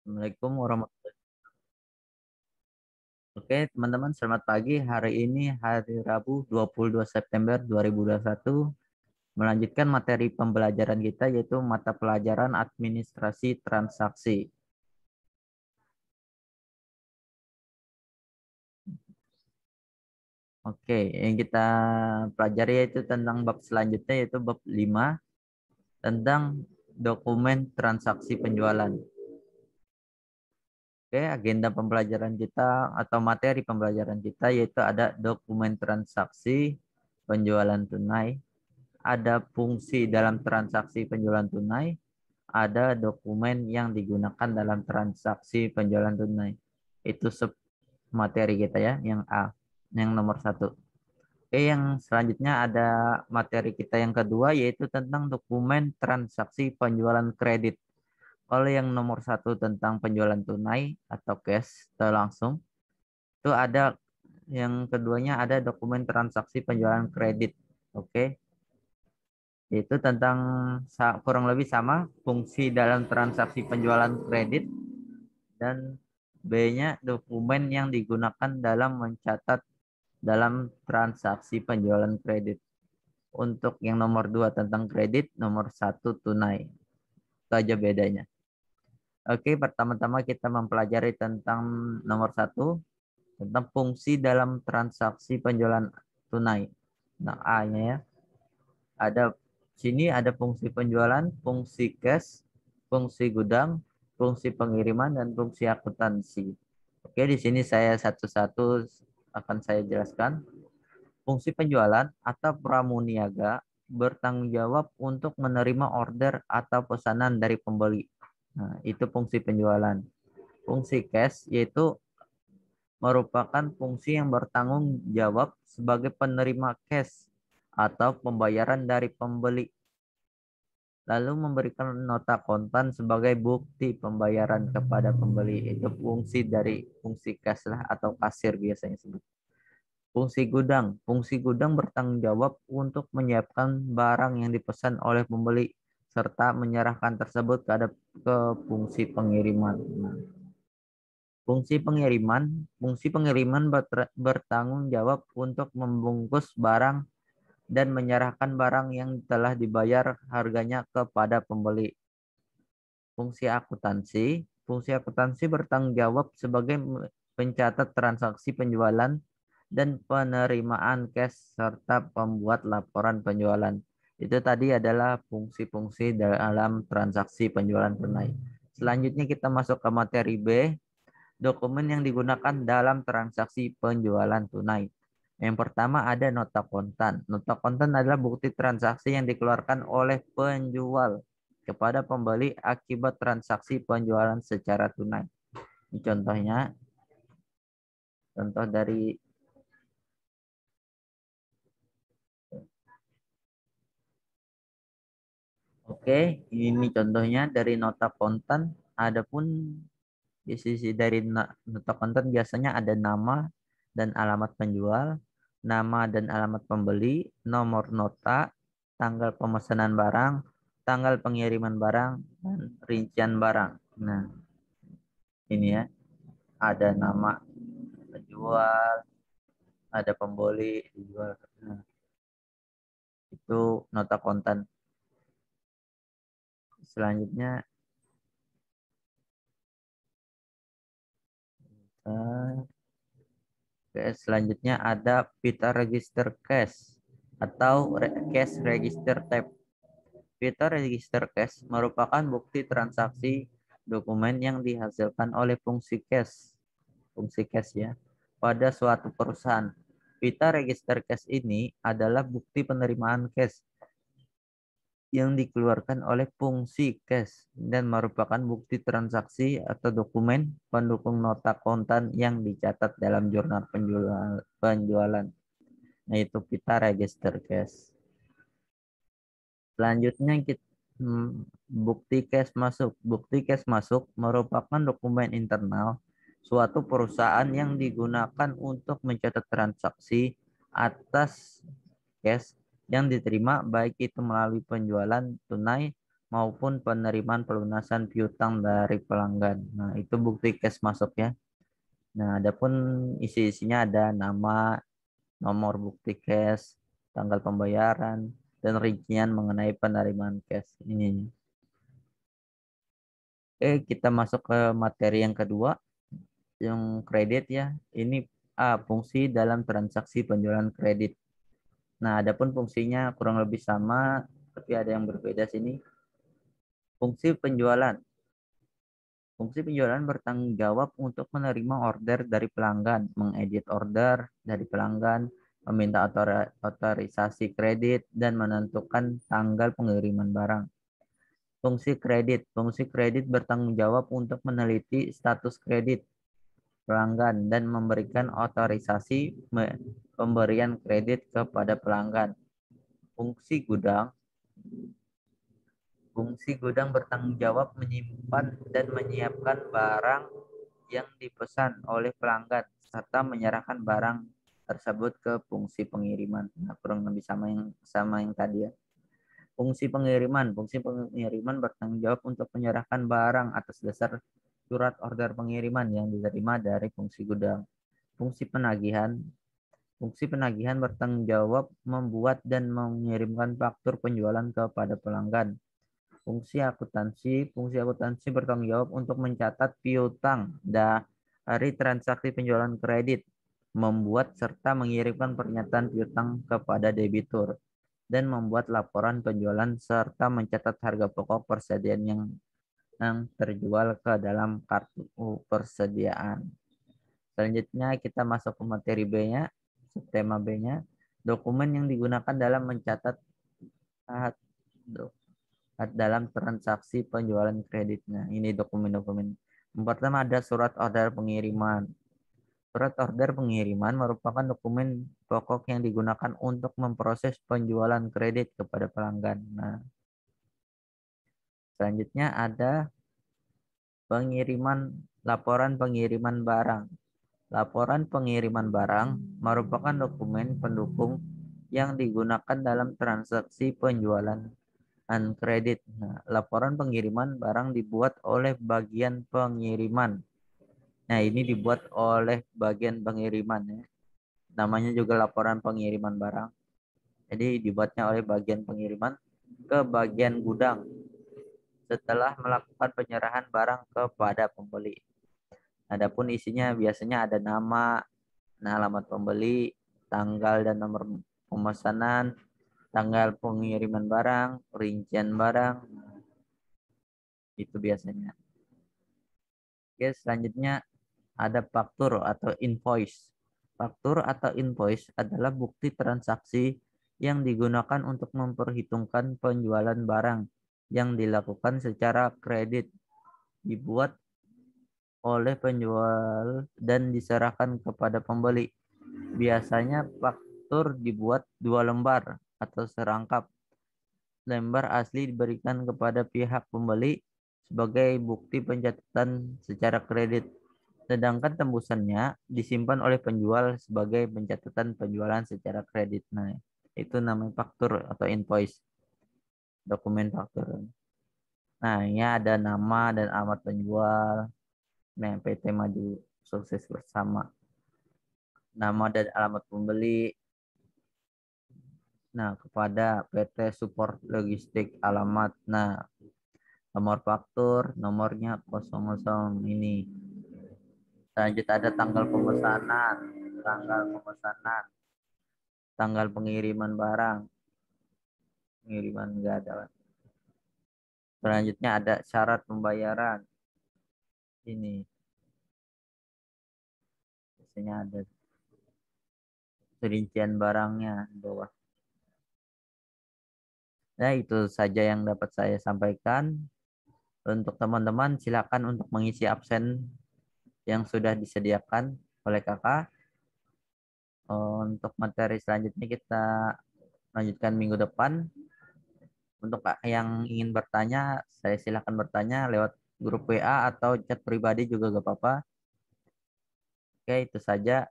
Assalamualaikum warahmatullahi wabarakatuh. Oke, teman-teman, selamat pagi. Hari ini hari Rabu 22 September 2021. Melanjutkan materi pembelajaran kita yaitu mata pelajaran administrasi transaksi. Oke, yang kita pelajari yaitu tentang bab selanjutnya yaitu bab 5 tentang dokumen transaksi penjualan. Oke, agenda pembelajaran kita atau materi pembelajaran kita yaitu ada dokumen transaksi penjualan tunai, ada fungsi dalam transaksi penjualan tunai, ada dokumen yang digunakan dalam transaksi penjualan tunai. Itu materi kita ya, yang A, yang nomor 1. Oke, yang selanjutnya ada materi kita yang kedua yaitu tentang dokumen transaksi penjualan kredit. Kalau yang nomor 1 tentang penjualan tunai atau cash atau langsung, itu ada yang keduanya ada dokumen transaksi penjualan kredit. Oke. Itu tentang kurang lebih sama fungsi dalam transaksi penjualan kredit dan B-nya dokumen yang digunakan dalam mencatat dalam transaksi penjualan kredit. Untuk yang nomor 2 tentang kredit, nomor 1 tunai. Itu aja bedanya. Oke, pertama-tama kita mempelajari tentang nomor 1 tentang fungsi dalam transaksi penjualan tunai. Nah, A-nya ya. Ada sini ada fungsi penjualan, fungsi cash, fungsi gudang, fungsi pengiriman, dan fungsi akuntansi. Oke, di sini saya satu-satu akan saya jelaskan. Fungsi penjualan atau pramuniaga bertanggung jawab untuk menerima order atau pesanan dari pembeli. Nah, itu fungsi penjualan. Fungsi cash yaitu merupakan fungsi yang bertanggung jawab sebagai penerima cash atau pembayaran dari pembeli, lalu memberikan nota kontan sebagai bukti pembayaran kepada pembeli. Itu fungsi dari fungsi cash lah atau kasir biasanya sebut. Fungsi gudang bertanggung jawab untuk menyiapkan barang yang dipesan oleh pembeli serta menyerahkan tersebut ke fungsi pengiriman. Nah, fungsi pengiriman bertanggung jawab untuk membungkus barang dan menyerahkan barang yang telah dibayar harganya kepada pembeli. Fungsi akuntansi bertanggung jawab sebagai pencatat transaksi penjualan dan penerimaan cash serta pembuat laporan penjualan. Itu tadi adalah fungsi-fungsi dalam transaksi penjualan tunai. Selanjutnya kita masuk ke materi B, dokumen yang digunakan dalam transaksi penjualan tunai. Yang pertama ada nota kontan. Nota kontan adalah bukti transaksi yang dikeluarkan oleh penjual kepada pembeli akibat transaksi penjualan secara tunai. Ini contohnya, contoh dari Oke, ini contohnya dari nota kontan. Adapun di sisi dari nota kontan biasanya ada nama dan alamat penjual, nama dan alamat pembeli, nomor nota, tanggal pemesanan barang, tanggal pengiriman barang, dan rincian barang. Nah, ini ya, ada nama penjual, ada pembeli, dijual. Nah, itu nota kontan. Selanjutnya, eh, selanjutnya ada pita register cash atau cash register tab. Pita register cash merupakan bukti transaksi dokumen yang dihasilkan oleh fungsi cash ya, pada suatu perusahaan. Pita register cash ini adalah bukti penerimaan cash yang dikeluarkan oleh fungsi cash dan merupakan bukti transaksi atau dokumen pendukung nota kontan yang dicatat dalam jurnal penjualan, yaitu pita register cash. Selanjutnya bukti cash masuk. Bukti cash masuk merupakan dokumen internal suatu perusahaan yang digunakan untuk mencatat transaksi atas cash yang diterima baik itu melalui penjualan tunai maupun penerimaan pelunasan piutang dari pelanggan. Nah, itu bukti cash masuk ya. Nah, adapun isi-isinya ada nama, nomor bukti cash, tanggal pembayaran, dan rincian mengenai penerimaan cash ini. Oke, kita masuk ke materi yang kedua, yang kredit ya. Ini fungsi dalam transaksi penjualan kredit. Nah, adapun fungsinya kurang lebih sama, tapi ada yang berbeda sini. Fungsi penjualan. Fungsi penjualan bertanggung jawab untuk menerima order dari pelanggan, mengedit order dari pelanggan, meminta otorisasi kredit, dan menentukan tanggal pengiriman barang. Fungsi kredit. Fungsi kredit bertanggung jawab untuk meneliti status kredit pelanggan dan memberikan otorisasi pemberian kredit kepada pelanggan. Fungsi gudang. Fungsi gudang bertanggung jawab menyimpan dan menyiapkan barang yang dipesan oleh pelanggan serta menyerahkan barang tersebut ke fungsi pengiriman. Nah, kurang lebih sama yang tadi ya. Fungsi pengiriman. Fungsi pengiriman bertanggung jawab untuk menyerahkan barang atas dasar surat order pengiriman yang diterima dari fungsi gudang. Fungsi penagihan. Fungsi penagihan bertanggung jawab membuat dan mengirimkan faktur penjualan kepada pelanggan. Fungsi akuntansi. Fungsi akuntansi bertanggung jawab untuk mencatat piutang dari transaksi penjualan kredit, membuat serta mengirimkan pernyataan piutang kepada debitur, dan membuat laporan penjualan serta mencatat harga pokok persediaan yang terjual ke dalam kartu persediaan. Selanjutnya kita masuk ke materi B-nya, subtema B-nya, dokumen yang digunakan dalam mencatat dalam transaksi penjualan kreditnya. Ini dokumen-dokumen. Yang pertama ada surat order pengiriman. Surat order pengiriman merupakan dokumen pokok yang digunakan untuk memproses penjualan kredit kepada pelanggan. Nah, selanjutnya ada laporan pengiriman barang. Laporan pengiriman barang merupakan dokumen pendukung yang digunakan dalam transaksi penjualan kredit. Nah, laporan pengiriman barang dibuat oleh bagian pengiriman. Nah, ini dibuat oleh bagian pengiriman ya. Namanya juga laporan pengiriman barang. Jadi dibuatnya oleh bagian pengiriman ke bagian gudang setelah melakukan penyerahan barang kepada pembeli. Adapun isinya biasanya ada nama, alamat pembeli, tanggal dan nomor pemesanan, tanggal pengiriman barang, rincian barang, itu biasanya. Oke, selanjutnya ada faktur atau invoice. Faktur atau invoice adalah bukti transaksi yang digunakan untuk memperhitungkan penjualan barang yang dilakukan secara kredit, dibuat oleh penjual dan diserahkan kepada pembeli. Biasanya faktur dibuat 2 lembar atau serangkap. Lembar asli diberikan kepada pihak pembeli sebagai bukti pencatatan secara kredit, sedangkan tembusannya disimpan oleh penjual sebagai pencatatan penjualan secara kredit. Nah, itu namanya faktur atau invoice, dokumen faktur. Nah, ini ada nama dan alamat penjual. Nah, PT Maju Sukses Bersama. Nama dan alamat pembeli. Nah, kepada PT Support Logistik alamat. Nah, nomor faktur, nomornya 00 ini. Selanjutnya ada tanggal pemesanan, tanggal pengiriman barang. Pengiriman enggak ada. Selanjutnya ada syarat pembayaran. Ini biasanya ada rincian barangnya di bawah. Nah, itu saja yang dapat saya sampaikan. Untuk teman-teman, silakan untuk mengisi absen yang sudah disediakan oleh kakak. Untuk materi selanjutnya kita lanjutkan minggu depan. Untuk yang ingin bertanya, saya silakan bertanya lewat grup WA atau chat pribadi juga gak apa-apa. Oke, itu saja.